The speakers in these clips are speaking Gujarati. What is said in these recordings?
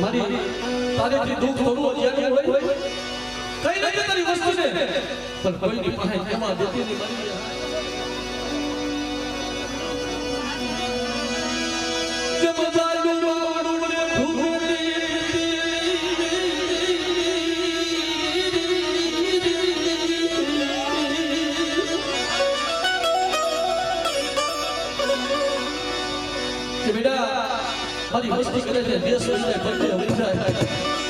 મારી તારેથી દુઃખ થોડું જ્યાં હોય કઈ નથી તારી વસ્તુ છે પણ કોઈની પાસે કેમાં દેતી નહીં મારી જમદારનું વાડું ને ભૂલી કે બેટા મારી વસ્તી કરે છે દેશ લઈને પગે ઉઠાય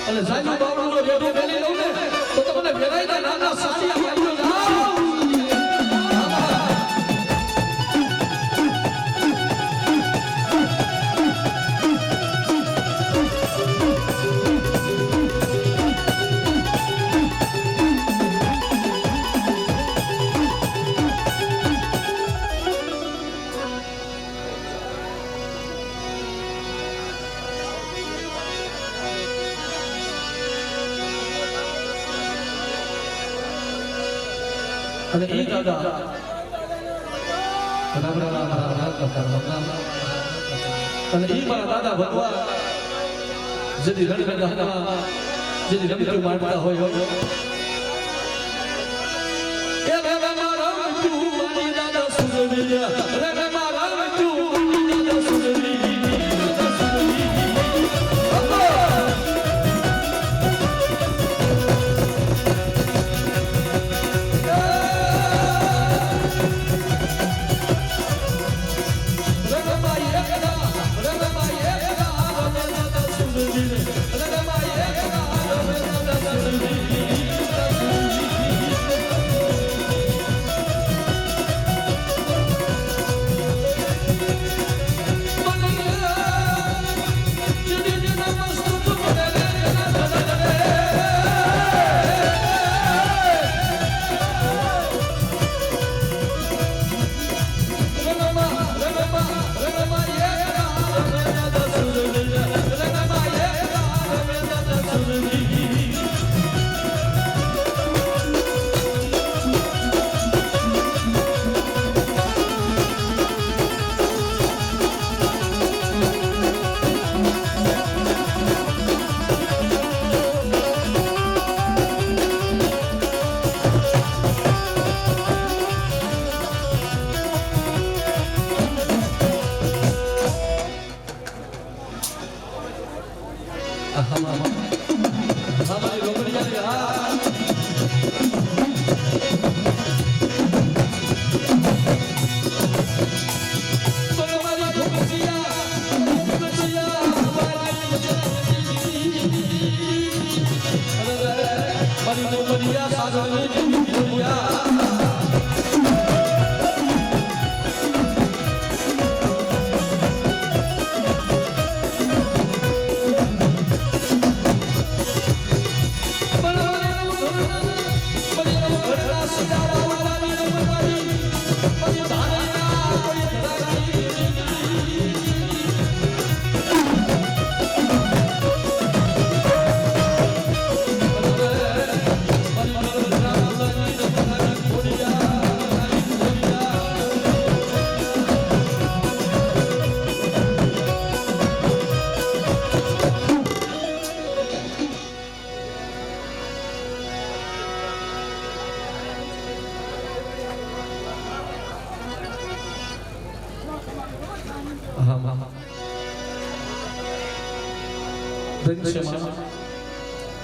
અને જાજો બાવળનો રેડો મેલી લઉં ને તો તમને વેરાયના નાના સાડિયા માંડ્યો જાઓ અને એ દાદા રામ રામ રામ અને એ મારા દાદા ભગવાન જેથી રણ મેદાનમાં જેથી રમતું માંડતા હોય એ રે મારા રમતું મારી દાદા સુરવી રે મારા રમતું દાદા સુરવી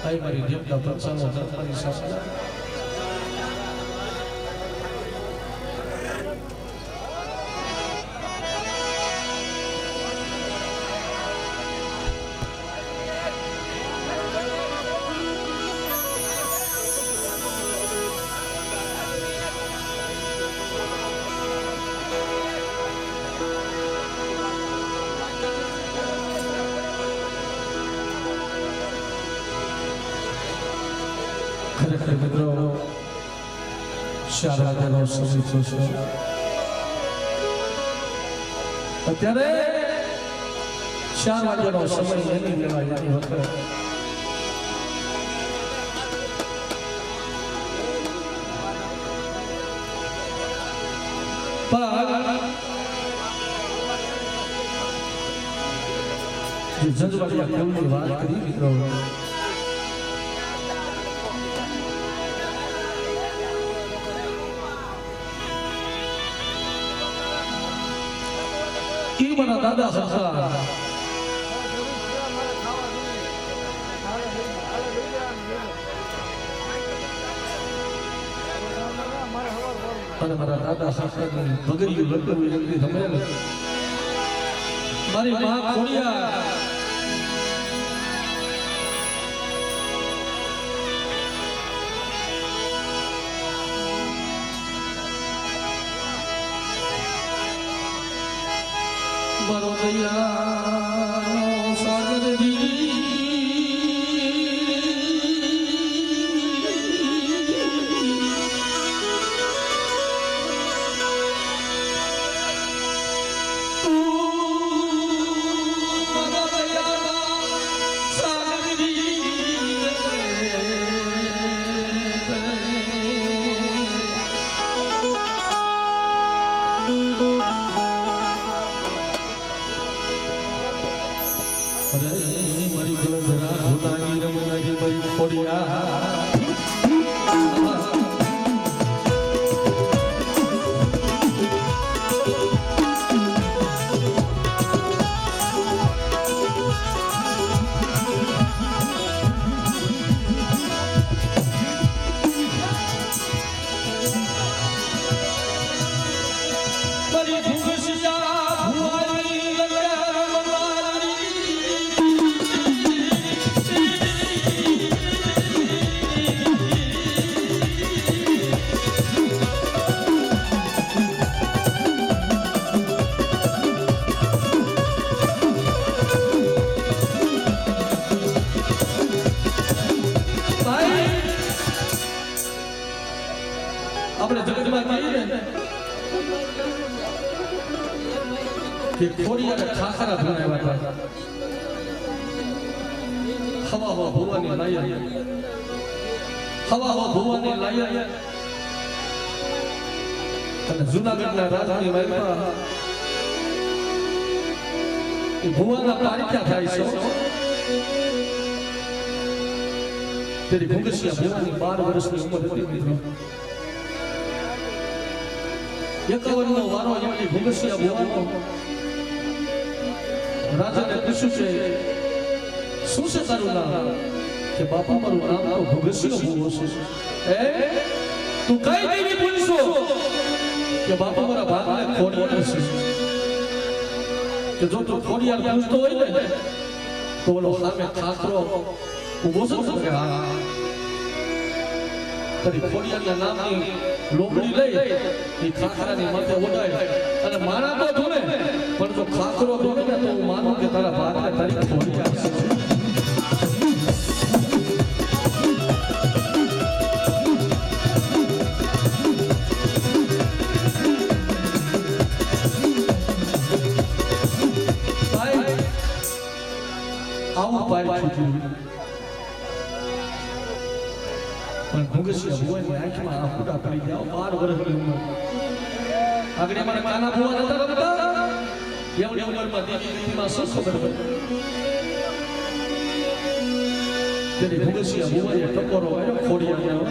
आई मारी जीव का प्रसन्न होता हमारी शास्त्र મિત્રો શારદાનો સમય છે અત્યારે 4 વાગ્યાનો સમય એની લેવાની વખત જે જજવાડિયા કુળની વાત કરી મિત્રો ઈ મારા દાદા હતા અને મારા દાદા સાસરાની બગડીયું લગડું જલ્દી રમેલ મારી માં ખોડિયા મારો દયા સાગરજી મારી ગોધરા ભૂતાની રમનારી મારી ખોડિયા આપણે જગતમાં કહીએ ને કે ખોડિયાને ખાખરા ભણાવ્યા હતા હવા ભુવાની લાયા હવા ભુવાની લાયા અને જૂનાગઢના રાજની વાયમાં એ ભુવાના પારિક્યા થાય છે તેરી ભૂંગસિયા ભુવાની 12 વર્ષની ઉંમર હતી મિત્રો 51નો વારો એમની ભૂંગસિયા ભુવાનો રાજાને પૂછ્યું છે શું છે તારું નામ કે બાપા મારું નામ તો ભૂંગસિયો ભુવો છે તું કઈ દેવી પૂછશો કે બાપા મારા ભાગને ખોડિયાર છે કે જો તું ખોડિયાર પૂછતો હોય ને તો ઓલો સામે ખાખરો ઉભો છે કે હા તારી ખોડિયારના નામની લોબડી લઈ એ ખાખરાની માથે ઉડાય અને મારા તો ધોને પણ જો ખાખરો ધોને ને તો હું માનું કે તારા ભાગને તારી ખોડિયાર છે આવું પાય છૂટ્યું પણ ભૂંગસિયા ભુવાની આંખમાં આંખુડા પડી ગયા 12 વર્ષની ઉંમર આગળ મારા કાના ભુવા નતા રમતા એવડી ઉંમરમાં દેવીમાં શું ખબર પડી તેની ભૂંગસિયા ભુવાએ ટકોરો આવ્યો ખોડિયાનો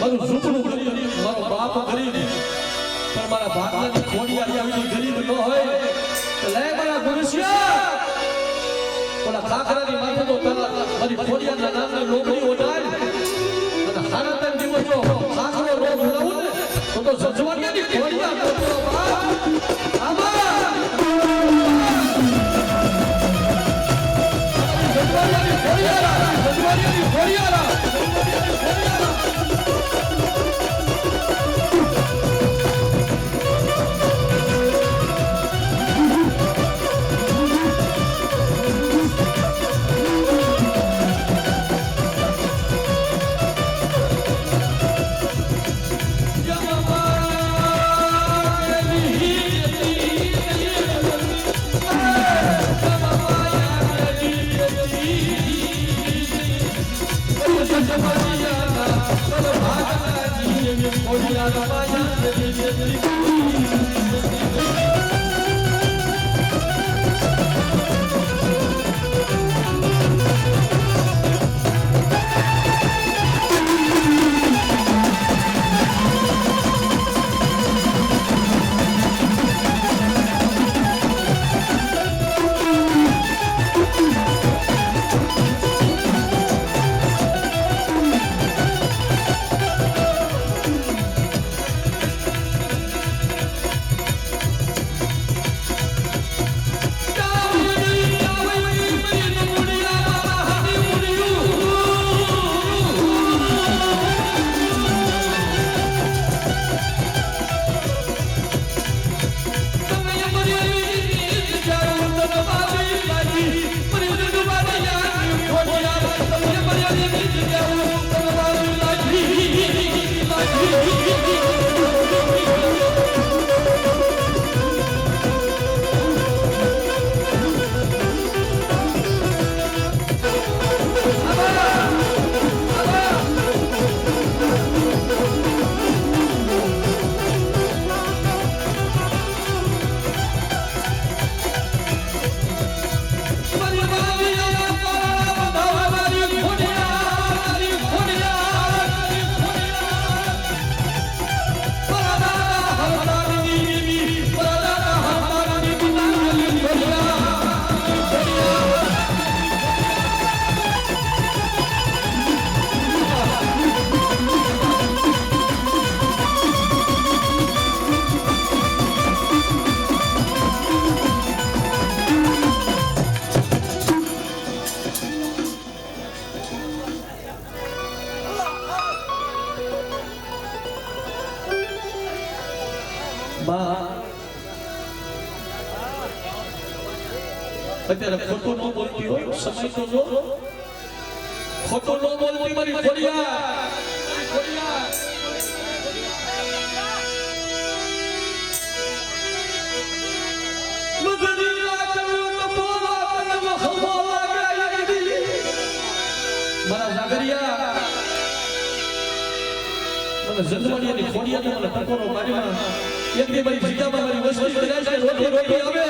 મારું ઝૂંપડું ગરીબ મારો બાપ ગરીબ પણ મારા ભાગની ખોડિયાર આવી ગરીબ ન હોય તો લે મારા ભૂંગસિયા ઓલા ખાખરાની માથે તો તારા મારી ખોડિયારના નામની લોબડી ઓઢાય અને હારા તન દિવસો ખાખરો રોગ ઉડાવું ને તો સજવાડિયાની ખોડિયાર કરતો બાપ આમાં સજવાડિયાની ખોડિયાર ખોડિયાર માયા દેવી અત્યારે ખોટું ન બોલતી હોય સમય તો જો ખોટું ન બોલતી મારી ખોડિયાર મારા જાગરિયા મને જંદવાડિયાની ખોડિયાની મને ટકોરો માર્યો એક દી મારી જીજામાં મારી વસ્તુ કરાય છે રોટી રોટી આવે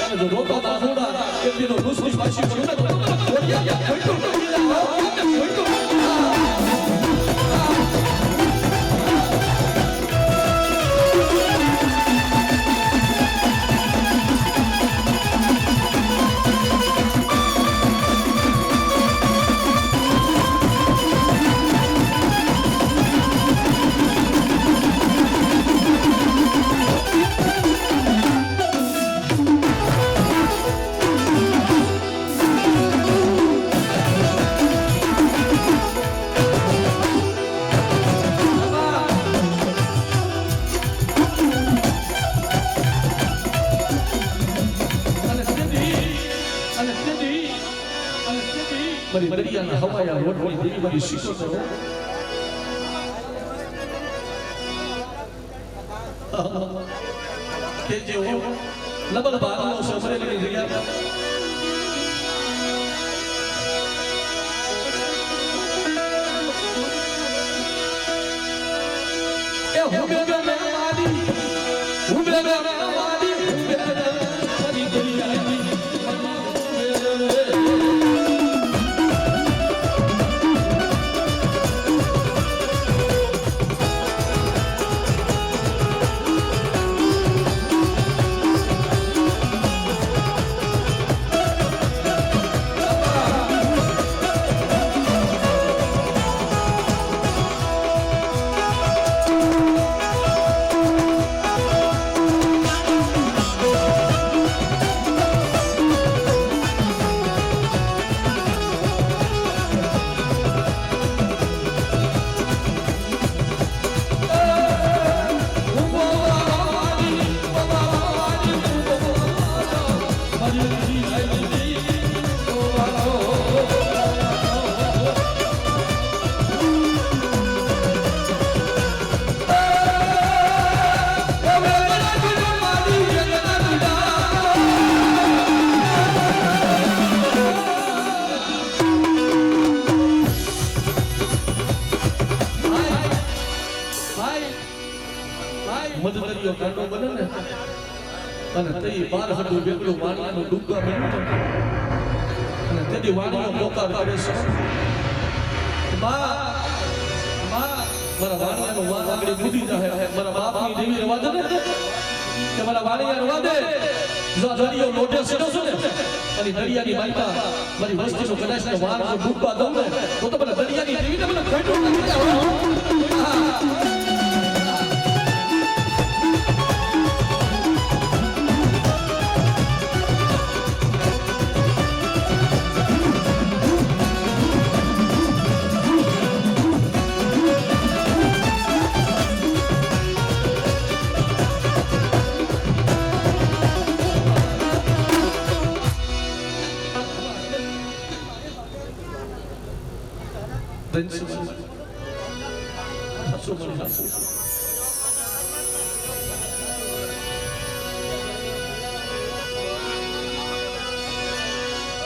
અને જો રોટો દાહોડા એક દીનો રૂસ પાછી કરું ને તો ખોડિયા ખોટું ખોટું મારી દરિયાના હવાયા રોટની દેવી મારી શીશો કરો કે જેવો લબલ બારનો સમરેલી જગ્યા એ હું બે મારી હું બે મારી મારી દરિયાની મધદરિયો કાંડો બને ને અને તે 12 હડું બેગડું વાણિયાનું ડૂબવા બન્યું અને તેની વાણીઓ પોકાર કરે છે મારા વાણિયાનું વાન આગળ બુધી જાય મારા બાપની દેવી રવા દે ને કે મારા વાણિયા રવા દે જો દરિયો લોટે સીધો છે ને અને દરિયાની માલપા મારી વસ્તીનો કદાચ ને વાન ડૂબવા દઉં ને તો મને દરિયાની દેવીને મને ખોટું લાગી જાય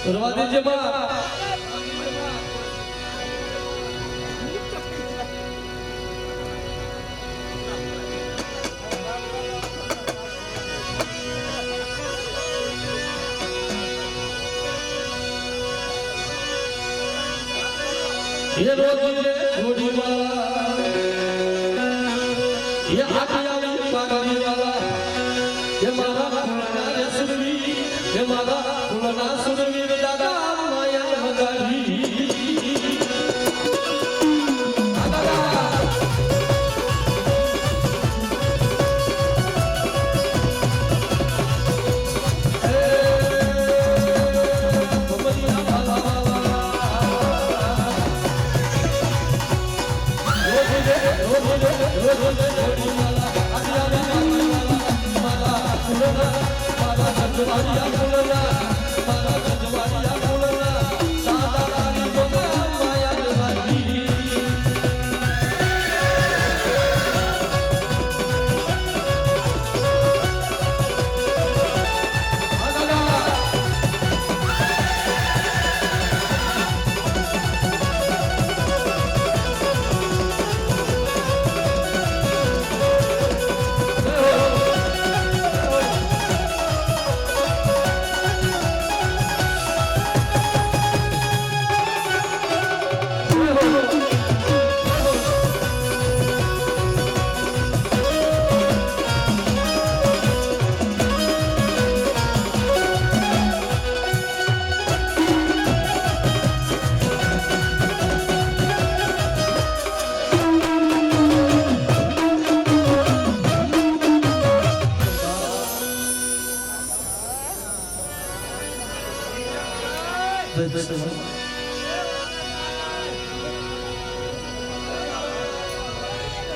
રવા દેજે બા ये रोडी वाला ये आटिया पागली वाला ये मारा फुलना सुनवी ये मारा फुलना सुनवी दादा माया मगारी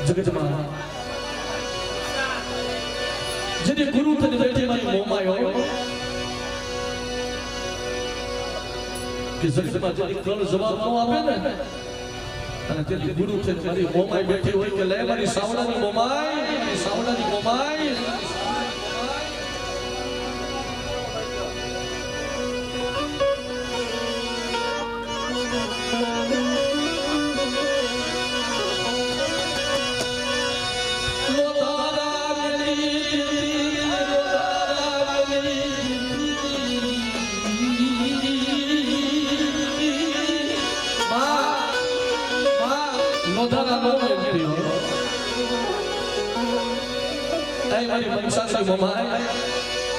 જગતમાં જેને ગુરુ થઈને બેઠે મારી મોમાં આવ્યો કે જગતમાં જેને કળ જવાબ ન આપે ને અને તેની ગુરુ થઈને મારી મોમાં બેઠી હોય કે લે મારી સાવડાની મોમાઈ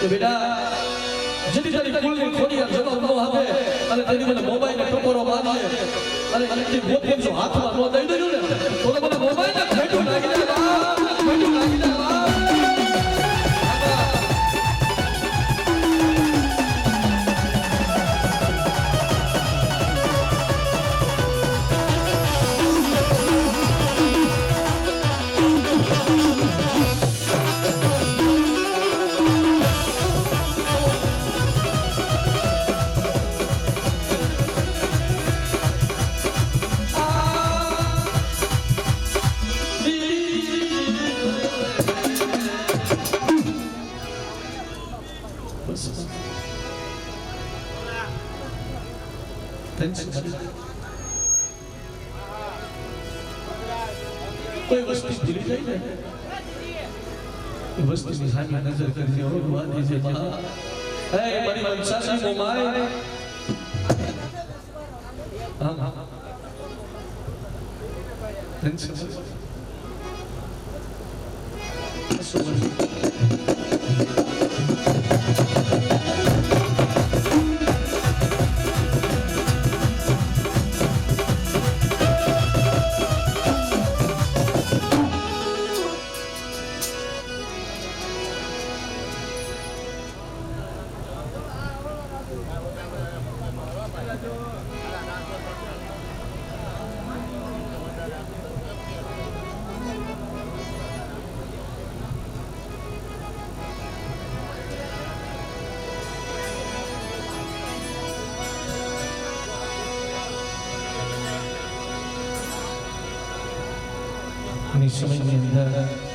તો બેટા જેથી તારી કુલની ખોડિયાર જવાબ ન આપે અને તેની મને મોબાઈલને ટકોરો મારીએ અને તે ગોતી જો હાથમાં ન દઈ દઉં ને તો મને મોબાઈલને ખોટું લાગી જાય કોઈ વસ્તુ ભૂલી જાય ને વસ્તીની સામે નજર કરજે હો વાદી છે બા હે મારી વંશાસી મોમાય હા ટેન્શન ની સમયની અંદર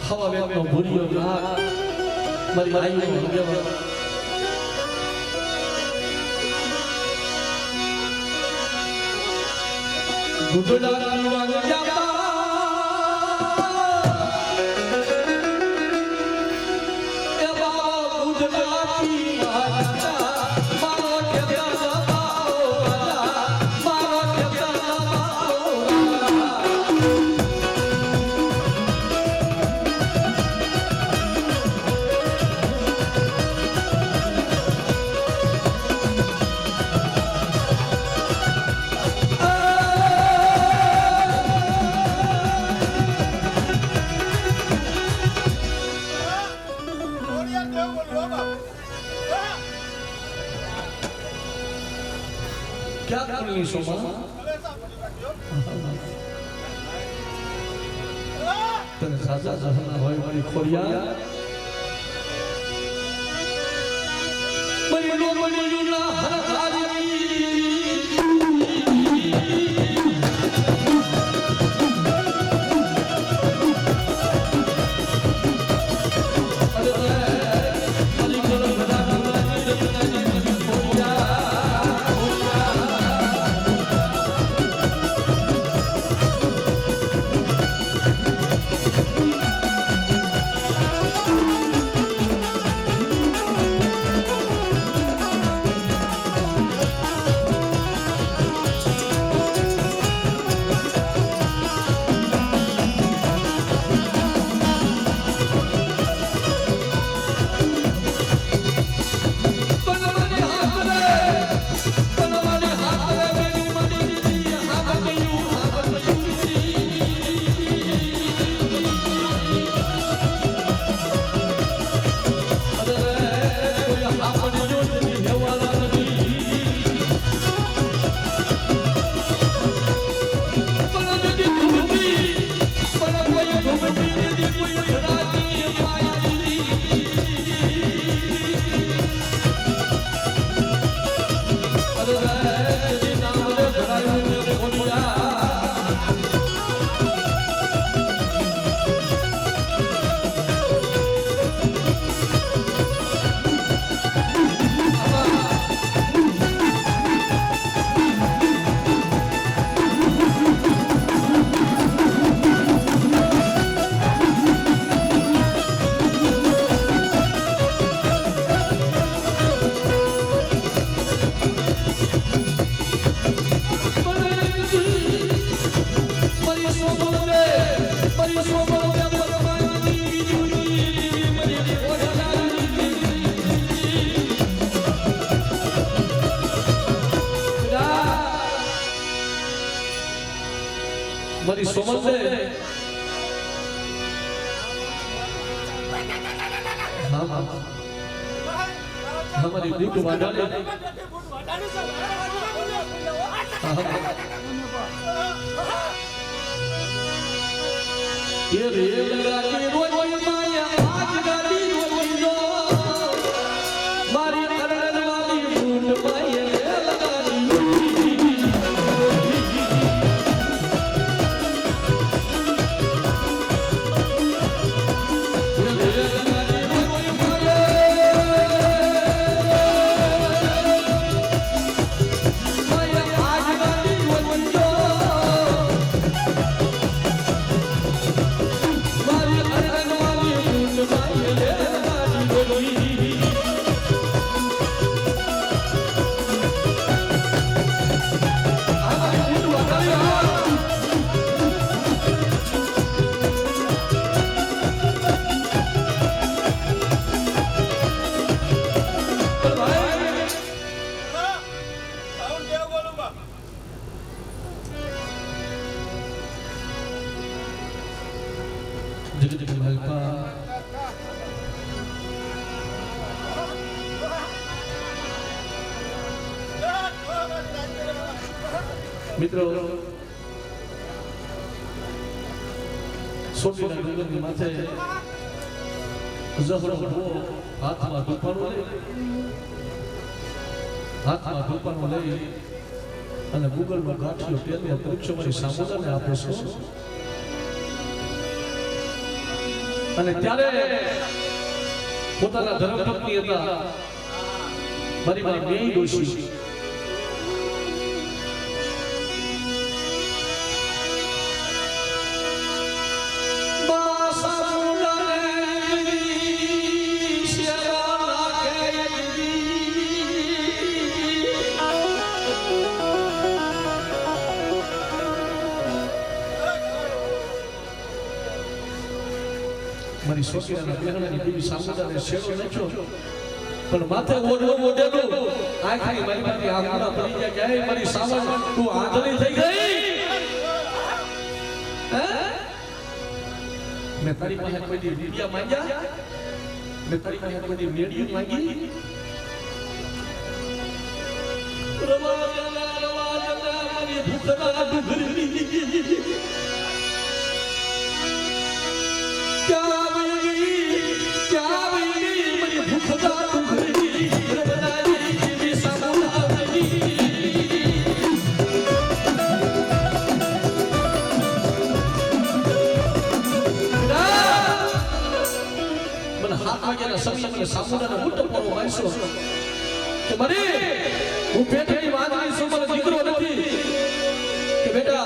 હવા વેગનો ભૂરિયો નાક મારી આઈનો હૃદયમાં ગુડડાની વાગ્યા क्या करनी सोमा तने साजा जहना होय मारी खोरिया मरी लो मरी युना हर हारी સોમલ છે હા हमारी बूट वाडाले ये रेल गाड़ी रोज माया आज गाड़ी रोज लो मारी अरन वाली बूट माया रेल गाड़ी મિત્રો સોફીના ડુંગરની માથે ઝહરો ભો હાથમાં ધૂપાનું લઈ અને ગૂગલનો ગાંઠિયો તેલનો પરીક્ષાની સામુદાને આપે છે અને ત્યારે પોતાના ધર્મપત્ની હતા મારી માં મેઈ ડોશી મારી સોફિયાના બહેનની બીજી સામુદાને શેરો નાખ્યો પણ માથે ઓઢેલું આંખની મારી પાસે આંખના પડી ગયા કે મારી સાવન તું આંધળી થઈ ગઈ હે મેં તારી પાસે કોઈ દી વિડિયા માંગ્યા મેં તારી પાસે કોઈ દી મેડિયું માંગી રવાજના મારી ભૂખના ડુગરી क्या मेरी भूखदा डुगरी रबनारी की सामुदानी मन हाथ वाग्याना समય મને સામુદાના બુટ પર વાંચો કે મને હું પેટની વાંદરી છું મને દીકરો નથી કે બેટા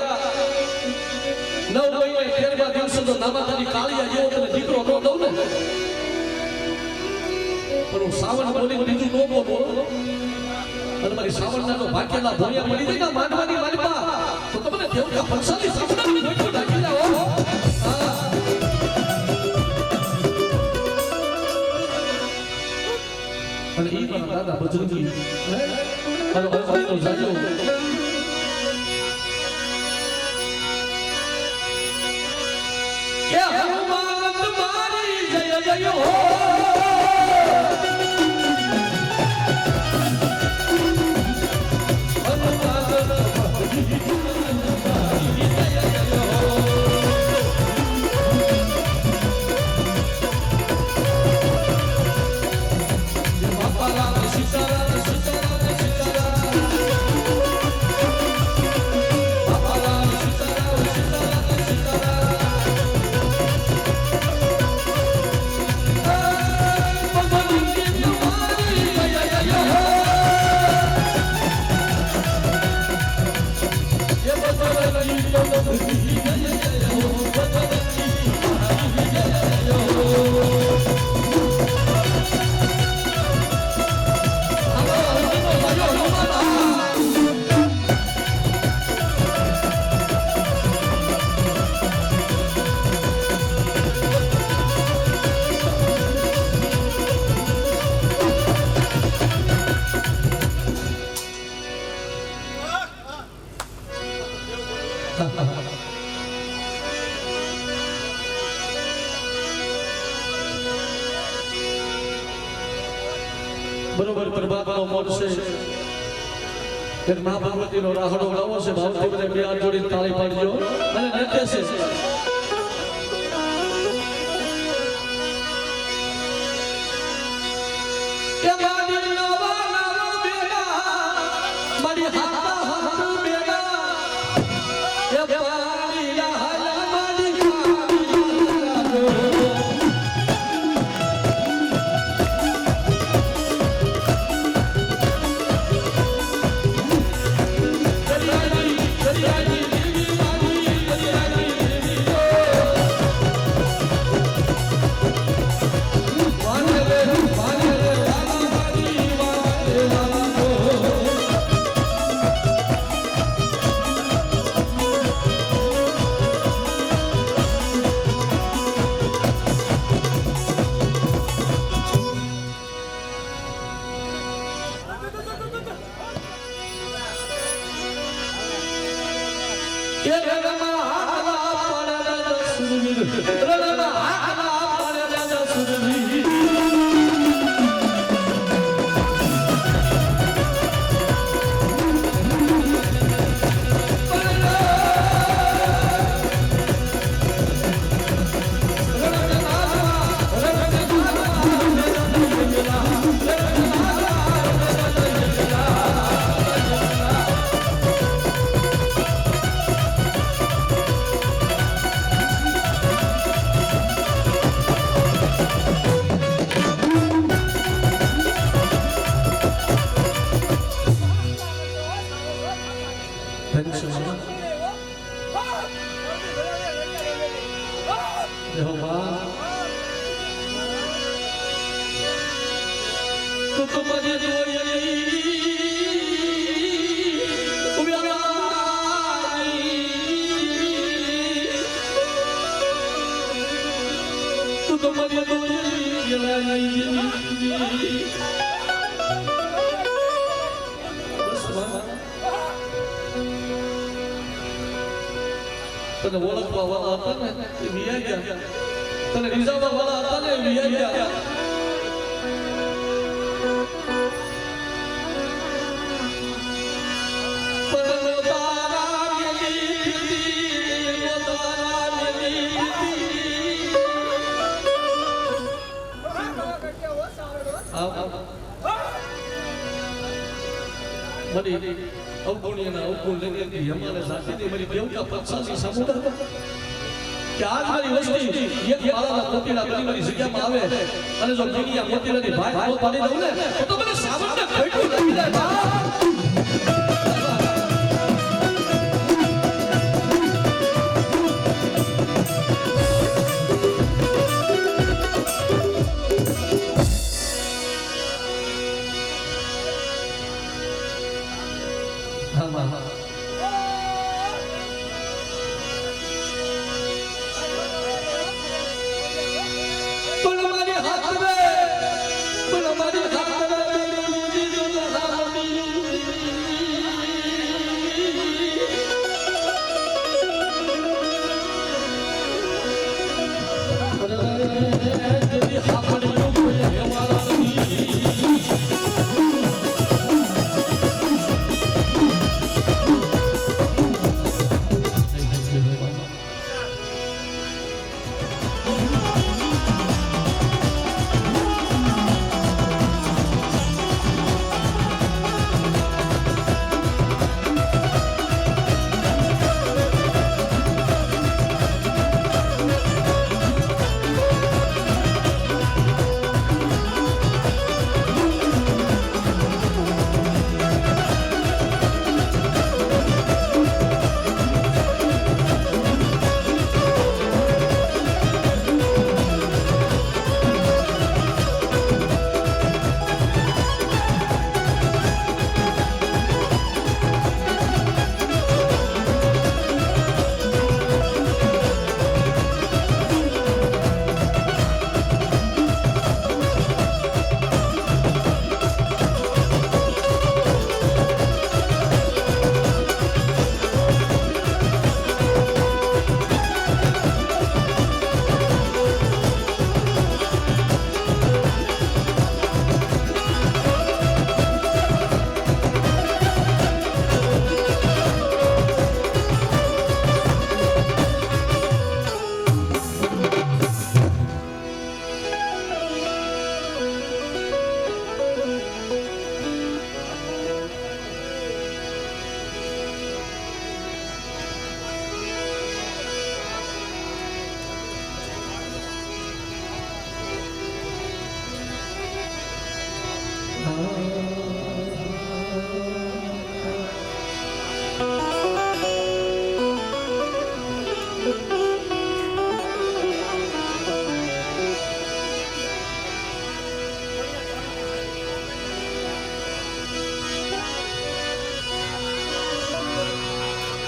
9 મહિને 13 દિવસ તો નામાતાની કાળિયા જેવો તને દીકરો ન દઉં ને પણ હું સાવન બોલીને બીજું ન બોલો અને મારી સાવનના તો ભાગ્યલા ભોયા મળી જાય ને માંડવાની માલપા તો તમને દેવતા પંસાલી સાવનની ભોજો ઢાકી લાવો અને ઈ મારા દાદા બજરંગી અને ઓનો જાજો કે હનુમાન મારી જય જય હો બરોબર પ્રભાતનો મોરશે એક મા ભગવતીનો રાહડો ગાવો છે ભાવથી બધા બે હાથ જોડીને તાળી પાડજો અને નૃત્ય છે કે મારી નવા નવા બેડા મારી હાથા હાથ બેડા એ પાણી હાલ મારી તને ઓળખવા વાળા હતા ને એ વિયા ગયા તને રીઝાવા વાળા હતા ને એ વિયા ગયા મરી અવગુણ્યના અવગુણ લઈને અમારે સાથેથી મારી દેવતા પક્ષાથી સમુદાય કે આજ મારી વસ્તી એક માળાના મોતીલા બની મારી જગ્યામાં આવે અને જો દુનિયા મોતીલાની ભાઈ નો પાડી દઉં ને તો મને સામાન્ય ખોટું લાગી જાય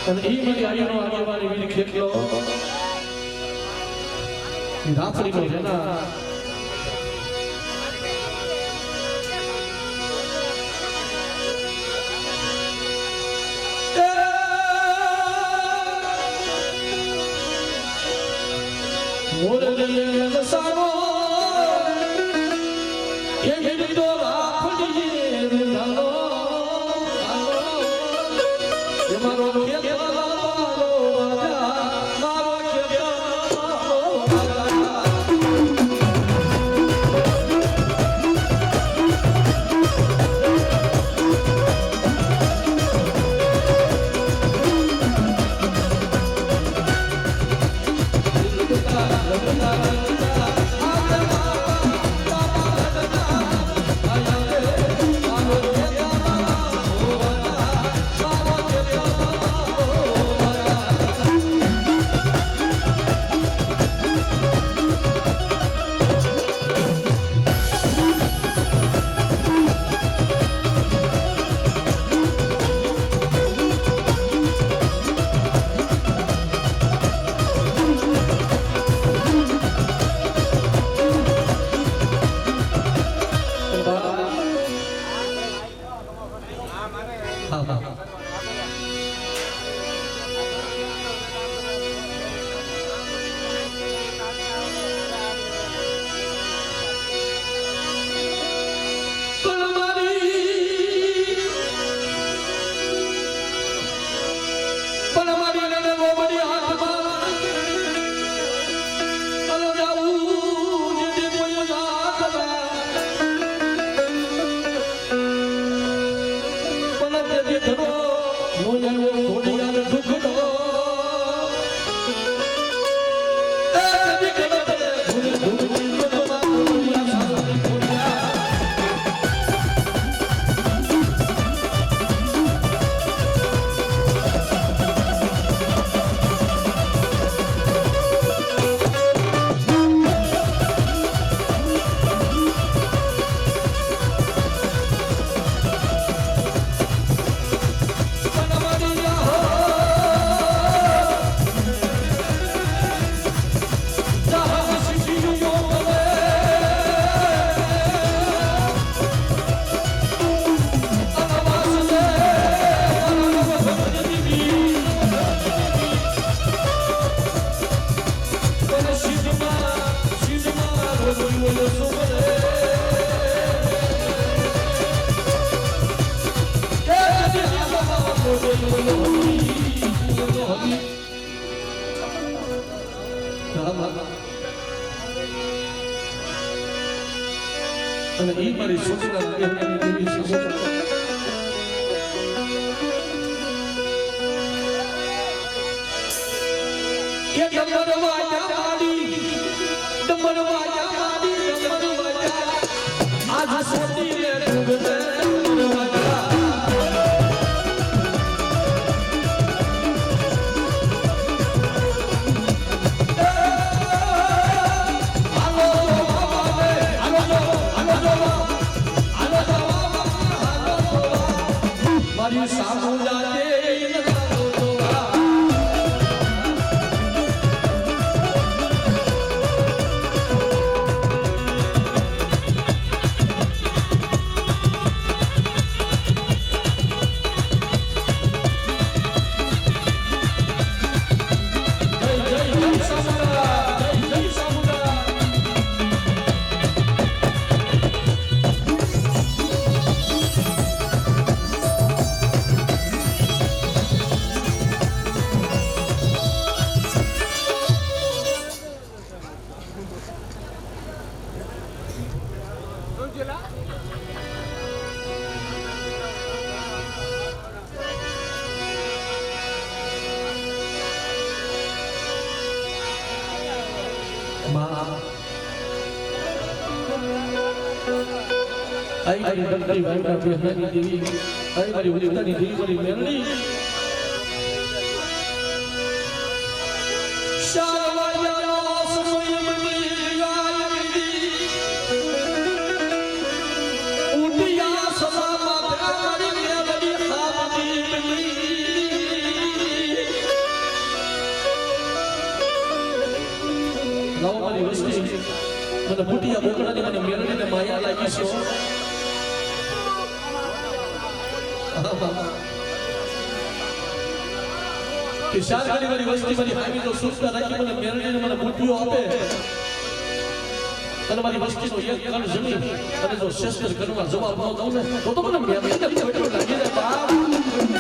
અને એ મારી આઈનો આગેવાની વીર ખેતલો રાત્રિનો જેના મોરલીએ વસાવો એ ગીતો રાખડીએ રૂધાલો એ મારો અને એ મારી સૂચના એવી છે કે ડમરવાજા માડી ડમરવાજા માડી ડમરવાજા આજ સોતી રે ડુબતે ડમરવાજા મારી સામુલા દે आई मारी दंडी वायना बेहनी देवी आई मारी उदितानी देवी मारी मेलडी शारवायानो समय मनी गायनी उटिया सदा मारी मेलडी हाथी लाओ मारी वस्ती મને બુટિયા બોકડાની મને મેલડીને માયા લાગી છે કે શારગડી વાળી વસ્તી મારી હામી તો સુસ્તા રાખી મને મેલડીને મને બુટિયો આપે અને મારી વસ્તીનો એક કણ જમીન અને જો શસ્ત્ર કરવા જવાબ ન દઉં ને તો મને મેલડીને બુટિયો લાગી જાય બાપ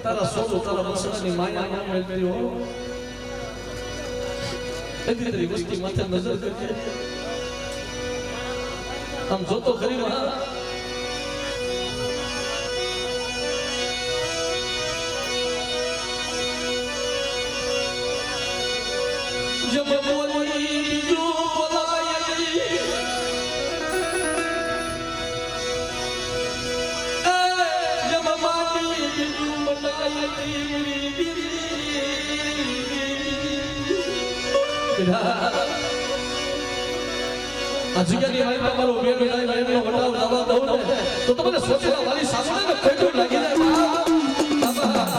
તારા સોળ તારા મસળાની માયા ન મળતી હો એવી તારી વસ્તી માથે નજર કરજે આમ જોતો ખરી માં જબ બોલી બીજું બોલાય જબ માટી બીજું બોલાય આ જગ્યાની મારી તમારો બેડો લાઈન એનો વટાવ દાવા દઉં ને તો તમને સોચેલા વાલી સાસુને પેટું લાગી જાય બાબા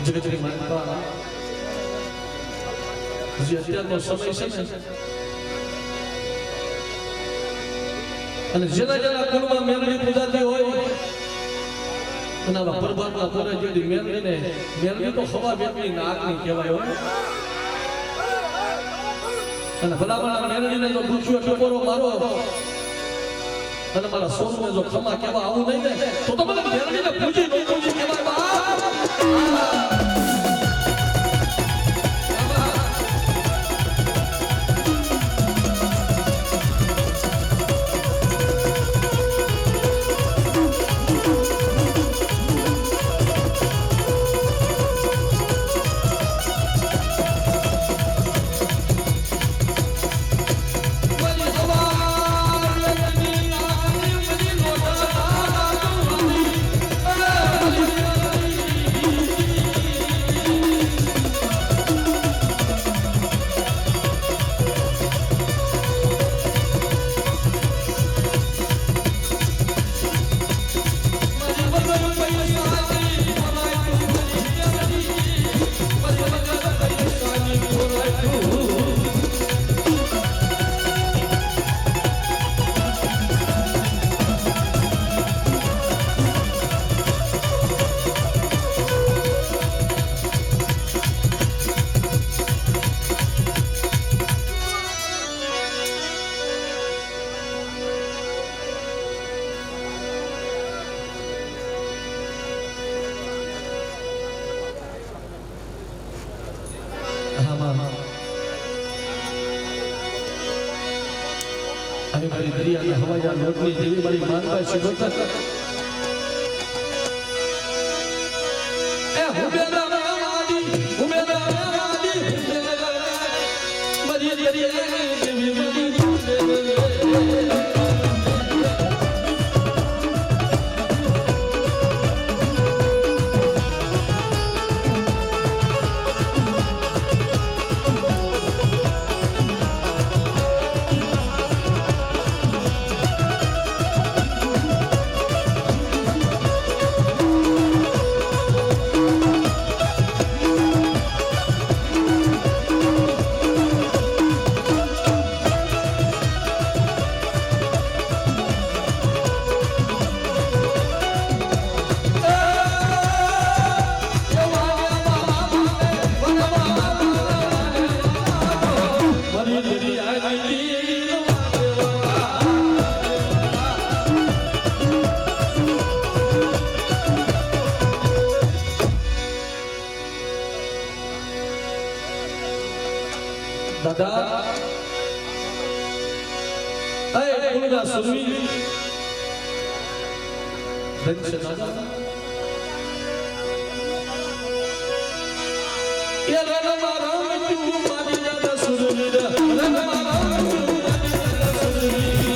જગતની માનતા જે અત્યારનો સમય છે ને અને જેના જેના કુળમાં મેલડી પૂજાતી હોય એના પરબરના પૂરા જેવી મેલડીને મેલડી તો હવા બેટની નાગની કહેવાય હોય અને ભલામણા મેલડીને જો પૂછ્યો ટકોરો મારો અને મારા સોમને જો ખમા કહેવા આવું નહીં ને તો મને મેલડીને પૂજી ન પૂજી કહેવાય બા મારી દરિયાના હવાયા લોટની દેવી મારી માનભાઈ શિવોતર એ હુબેરા વાડી મારી દરિયાની દેવી મારી દાદા એ કુલના સુરવી ધનશે દાદા એ રણ મારા તું મારી દાદા સુરવી રણ મારા તું મારી દાદા સુરવી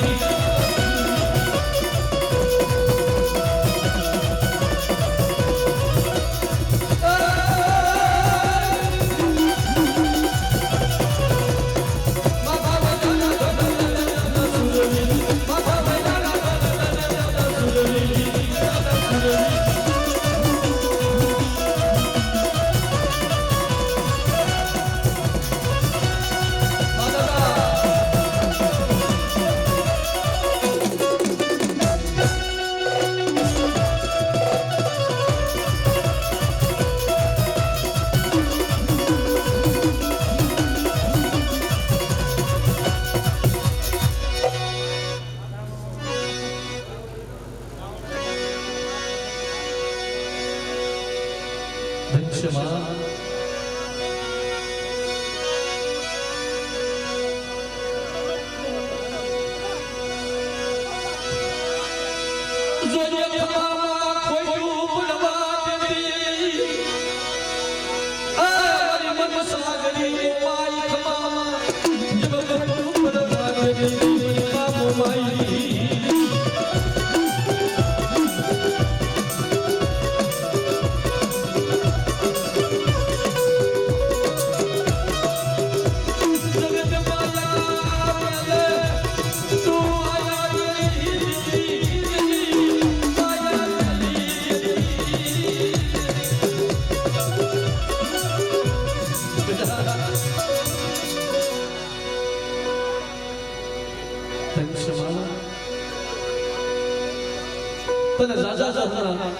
ધનશ્યમાં તને જાજા જહના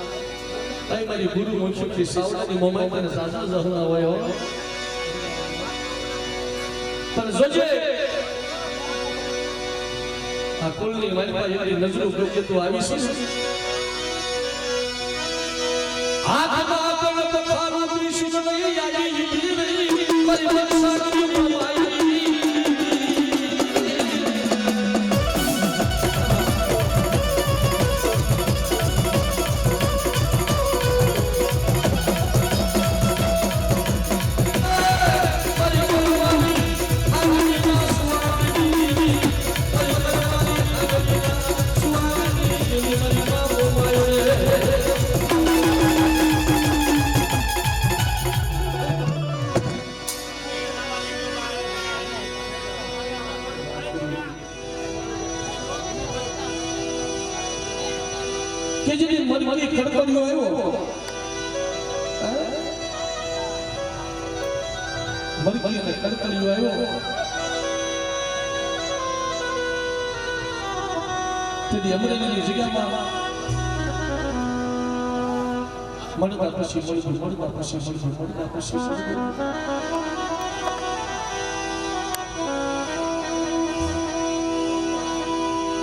આઈ મારી ગુરુ મુખી સાવડાની મોમાઈ તને જાજા જહના હોય હો પણ જોજે આ કુલની મારી પાસે એની નજરો ગોકે તું આવી છે હાથમાં કણ પથારું ત્રિશુલ લઈ આવી મારી વરસાદી મોમાઈ કે જે મરકી ખડખડિયો આવ્યો મરકી ને ખડખડિયો આવ્યો તેની અમરેલીની જગ્યામાં મળતા પછી મળતા પછી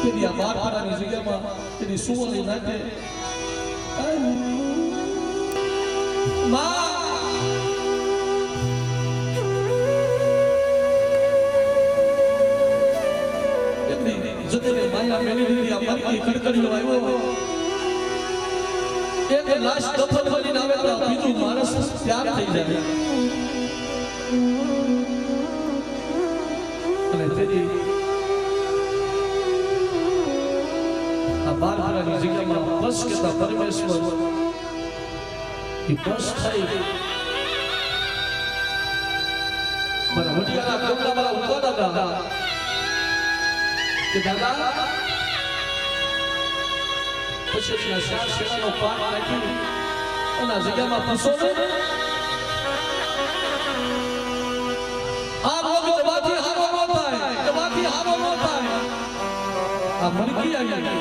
તેની આ બારખાની જગ્યામાં તેની સુવર્ણી નાખે માયા મેલી દીધી આ મરકી ખડખડિયો આવ્યો એક લાશ દફન કરીને આવે તો બીજું માણસ ત્યાર થઈ જાય અને તેથી આ બારખાની જગ્યામાં બસ કેતા પરમેશ્વર એ બસ થઈ મને વડિયાના ગમલા મારા ઉભા દાદા કે દાદા પછી શાર શેણાનો પાટ નાખી એના જગ્યામાં પૂછો ને આ રોગ દવાથી હારો ન થાય દવાથી હારો ન થાય આ મરકી આવી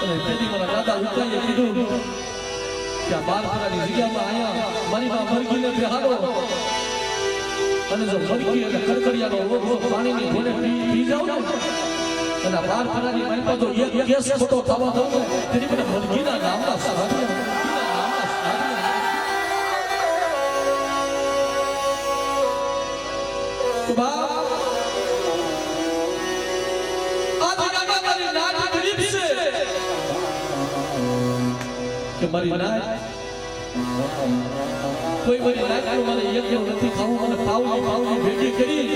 અને તેથી મારા દાદા ઉતાઈએ કીધું કે આ બારખાની જગ્યામાં આયા મારી માં મરકીને બેહાડો અને જો મરકી અને ખડખડિયાનો રોગ પાણીની ઘોડે પી જાવ ને અને બારખાની મારી તો એક કેસ ખોટો થવા દઉં ને તેની મને મરકીના નામના સાધ્ય તો બા આ જગ્યામાં મારી નાટ ગરીબ છે કે મારી નાટ કોઈ મારી નાટ મને એક નથી ખાવું મને પાવની ભેગી કરી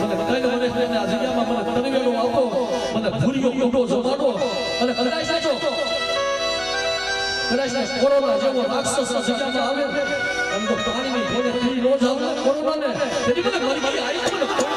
મને કઈ મને આ જગ્યામાં મને તરવેલો આવતો મને ભૂરીઓ કુંડો જમાડો અને કદાચ કોરોના જેવો રાક્ષસ જગ્યામાં આવે અને તો પાણીની ઘોડે પી નો જાવ કોરોનાને તેથી મને મરકી આવી મને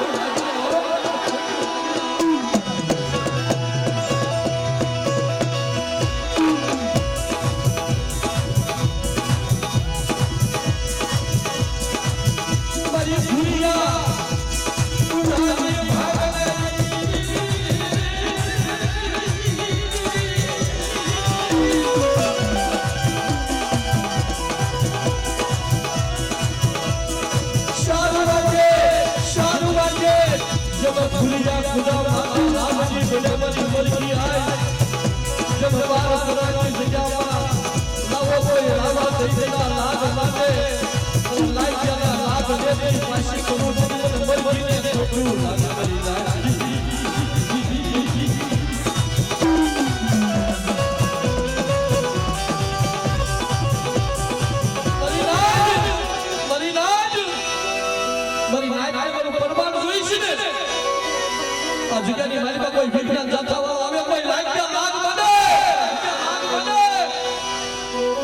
વિજ્ઞાન જાથાઓ આવે કોઈ લાગ્યા લાગ બને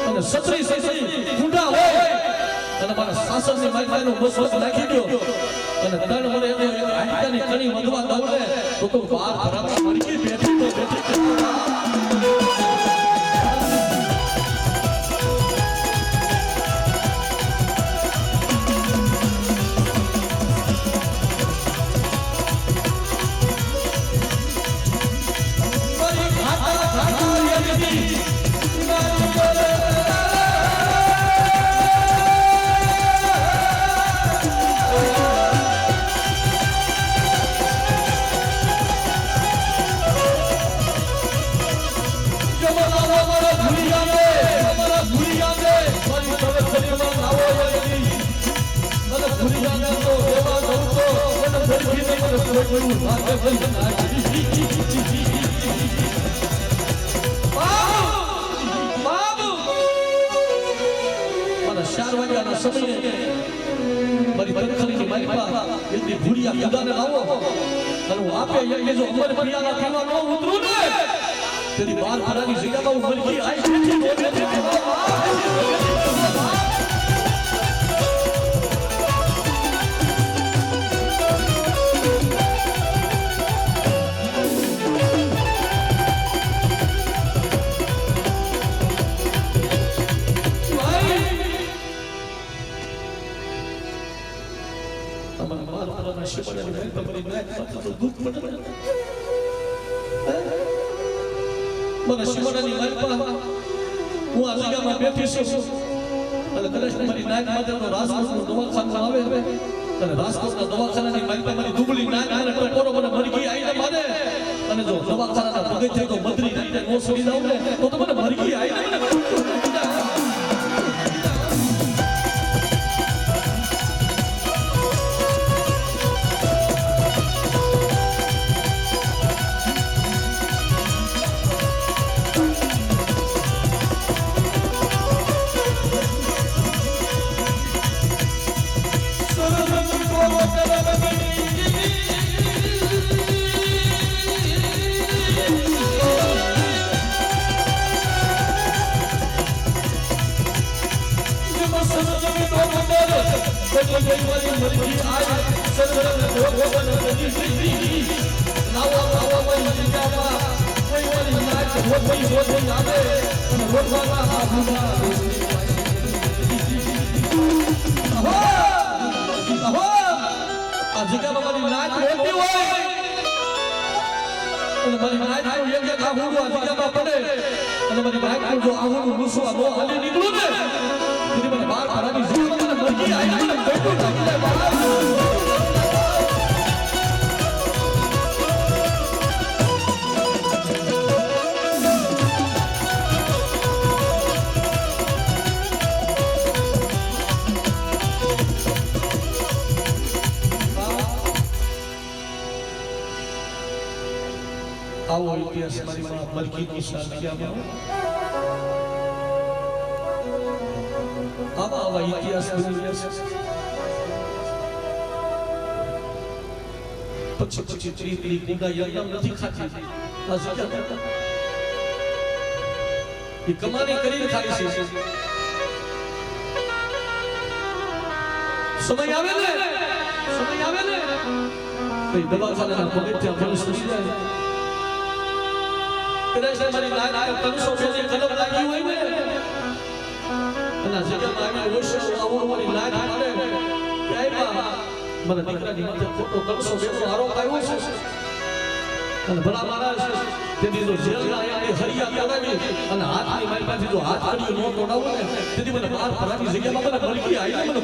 અને સત્રી ગુંડા હોય અને મારા સાસરની માઈનો બસ નાખી દો અને તણ મને એને હાડકાની કણી વધવા દઉં ને તો બાર ખરાબ મરકી બેઠી તો બેઠી बार खरानी जगह में मरकी आई મને શિવડાની માલપા હું આ જગ્યામાં બેઠી છું અને કદાચ મારી નાક માટેનો રાજકોટનો દવાખાનો આવે અને રાજકોટના દવાખાનાની માલપા મારી દુબળી નાક અને ટકોરો મને મરઘી આવીને મારે અને જો દવાખાનાના પગથિયે તો મદરી નાખીને નો સડી જાઉં ને તો મને મરઘી આવીને આવો ઇતિહાસ મારી માં મલકીની સાક્ષીમાં આવા ઇતિહાસ બની પછી ત્રીકલી ગુંડા યજ્ઞ નથી ખાતી આ જગ્યા એ કમાની કરીને ખાય છે સમય આવે ને ભાઈ દવાખાનાના પગથિયા ફરસ થઈ જાય કદાચ મારી નાક 300 પેજે કલમ લાગી હોય ને અને જગ્યામાં આવી ઓછો આવો મારી નાક પડે ક્યાંયમાં મને દીકરાની માથે ફોટો 300 પેજનો આરોપ આવ્યો છે અને ભલા માણસ તેથી જો જેલના એની હરિયા કરાવી અને હાથની મારી પાસે જો હાથ કર્યો નો તોડાવો ને તેથી મને બહાર ફરાની જગ્યામાં મને મલકી આવી મને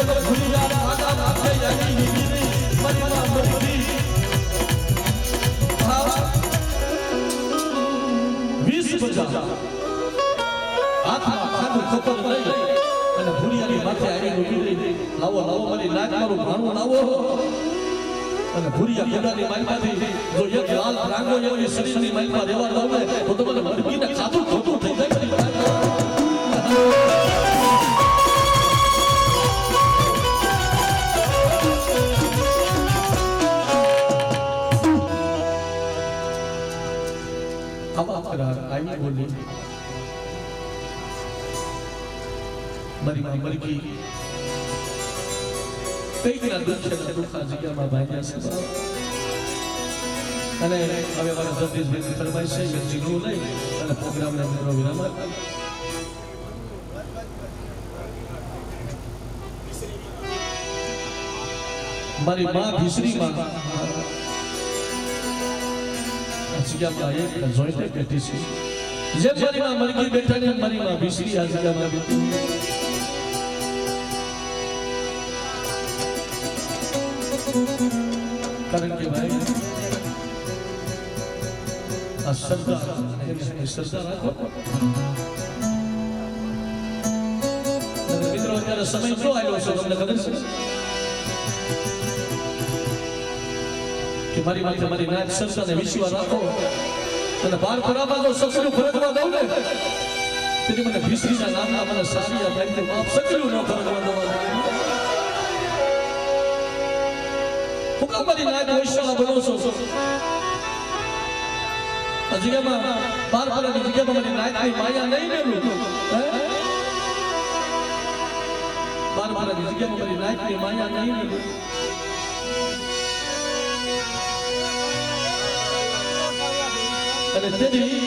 છે તો ભૂલી જા આજા માથે આવી નીકળી મારી માં મરી 20 બજા હાથમાં ખાધું ખબર લઈ અને ભૂરિયાની માથે આવી નીકળી લાવો લાવો મારી નાક મારું ભાણું લાવો અને ભૂરિયા ગુડાની માલમાંથી જો એક લાલ રાંગો એવી શરીરની માલમાં રહેવા દઉં ને તો મને મરગીને ખાધું ખોટું થઈ જાય आई बोली मरी मां मरी की कई दिना दुख છે દુખા જગ્યામાં ભાગ્યા છે અને હવે મારા જગદીશભાઈ ફરમાઈશ છે જીગું લઈ અને પ્રોગ્રામને મેરો વિરામ મારી માં ભીસરી માં જગ્યામાં એક જોઈન્ટ બેઠી છે જેમ મારી માં મરગી બેઠા ને મારી માં ભીસરી આ જગ્યામાં બેઠી કારણ કે ભાઈ આ શ્રદ્ધા રાખો મિત્રો અત્યારે સમય જો આવ્યો છે તમને ખબર છે કે મારી માથે મારી નાક શ્રદ્ધાને વિશ્વાસ રાખો અને બાર પરામાં જો સસલું ફરકવા દઉં ને તેથી મને ભીસરીના નામના મને સારિયા ભાઈને માફ સકલું ન ફરકવા દઉં મારી નાક વૈશ્વના બનો છો જગ્યામાં બાર પરાની જગ્યામાં મારી નાકની માયા નહીં મેળવું બાર પરાની જગ્યામાં મારી નાકની માયા નહીં મેળવું અને તેથી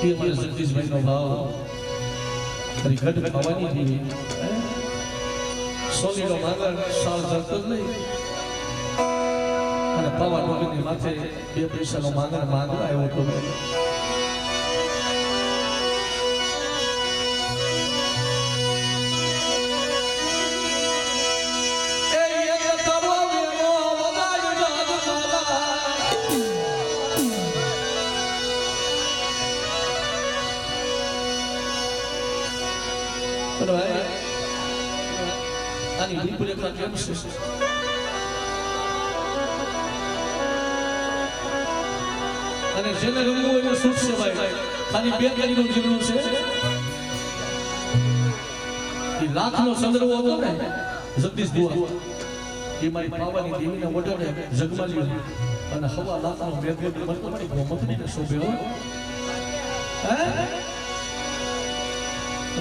એ મારા જગદીશભાઈનો ભાવ મારી ઘટ ખાવાની દીધી સોનીનો માગર સાળ ધરતો જ નહીં અને પાવા ડોગરની માથે 2 પૈસાનો માગર આવ્યો હતો આની રૂપરેખા કેમ છે અને જેને રમવું એને સુખ છે ભાઈ ખાલી 2 ગણીનું જીવન છે એ લાખનો સંદર્ભ હતો ને જગદીશ બુઆ એ મારી પાવાની દેવીને ઓઢાડે જગમાલ્યો અને હવા લાખનો મેઘોડ મતલબ ગોમતડીને શોભ્યો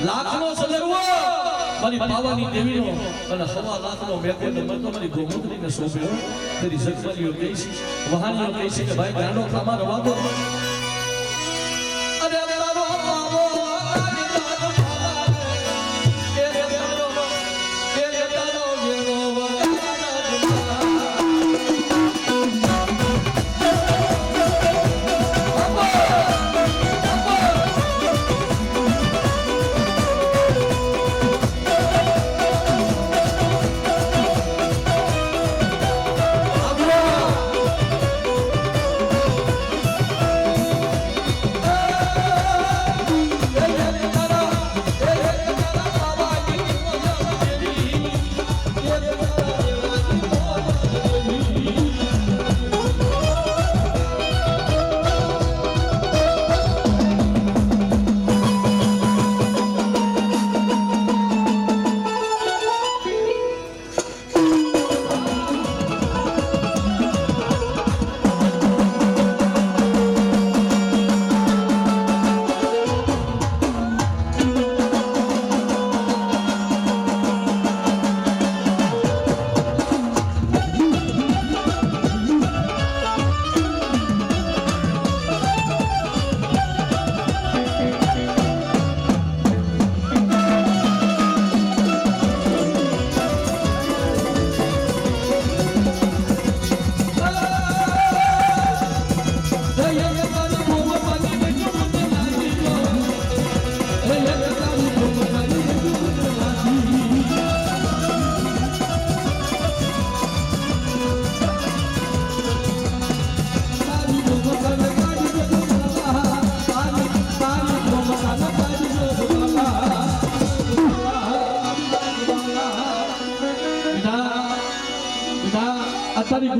લાખનો સંદર્ભ મારી પાવાની દેવીનો અને હવા લાખનો મેઘોડ મતલબ મારી ગોમતડીને શોભ્યો તેરી જગમાલ્યો કહે છે વહાણીઓ કહે છે કે ભાઈ ગાંડો ખામાં રવા દો અરે તારો પાવો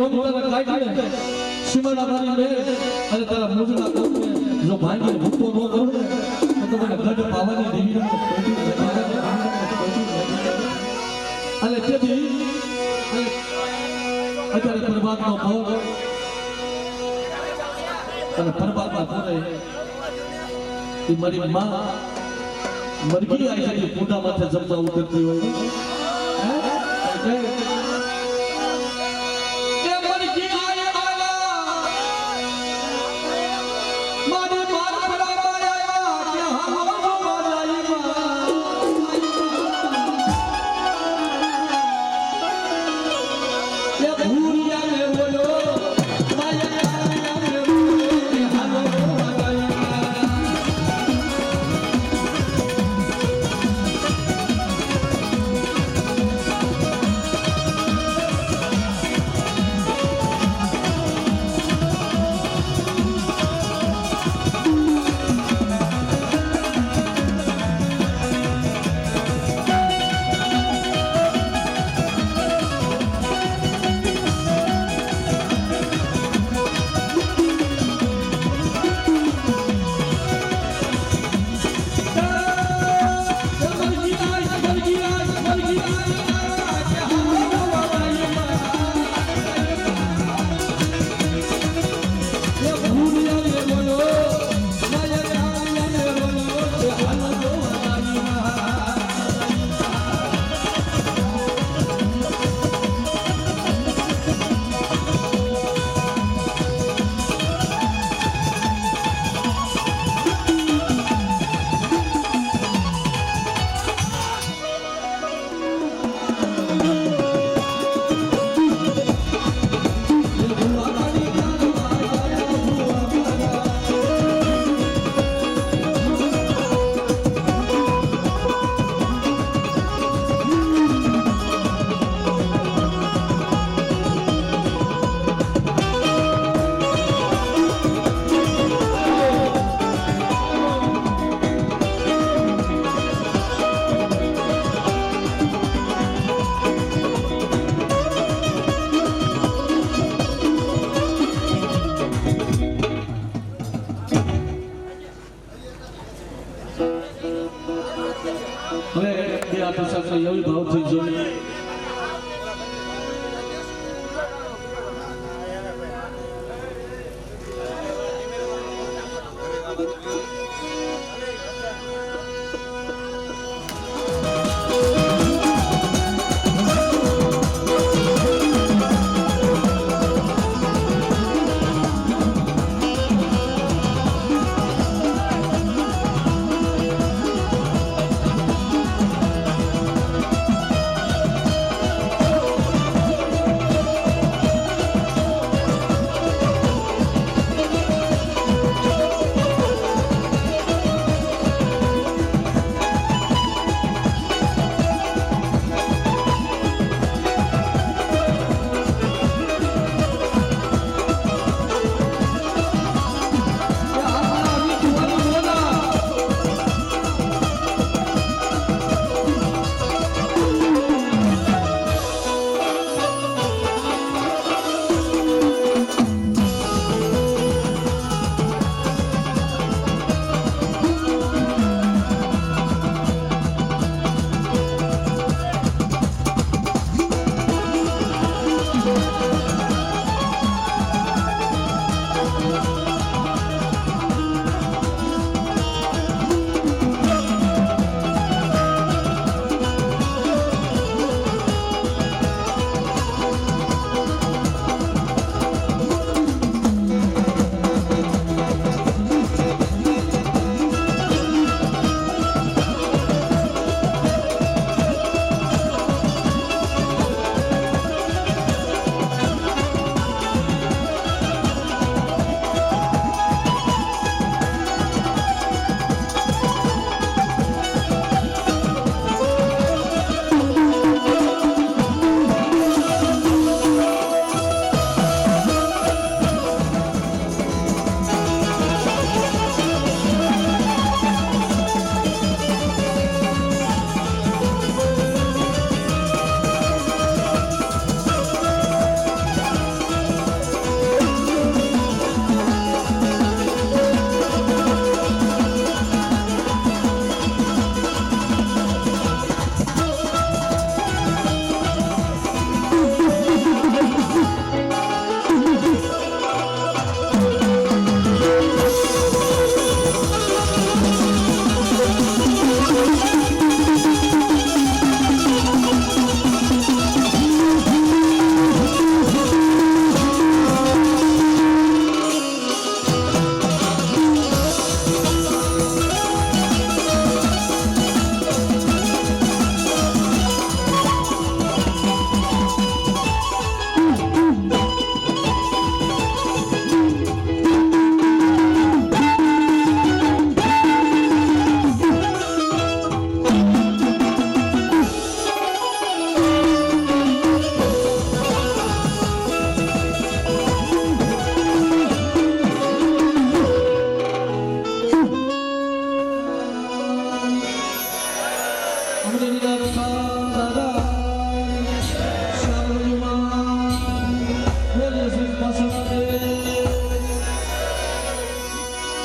રોગ તારા કાઢીને સીમાડા મારીને અને તારા મુજના કોને જો ભાંગીને ભૂકો ન કરું ને તો મને ગઢ પાવાની દેવી અને તેથી અત્યારે પરમાત્મા ભોગ અને પરમાત્મા કોને એ મારી માં મરગી આવી છે પૂડા માથે જમવા ઉતરતી હોય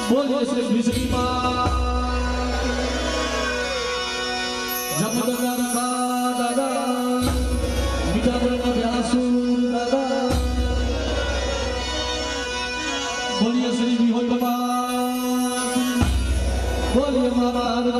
બોલીએ શ્રી વિષ્ણુ માં જમદગર કા દાદા મીઠાગઢ વ્યાસુર દાદા બોલીએ શ્રી વિહોલ બાબા બોલીએ મારા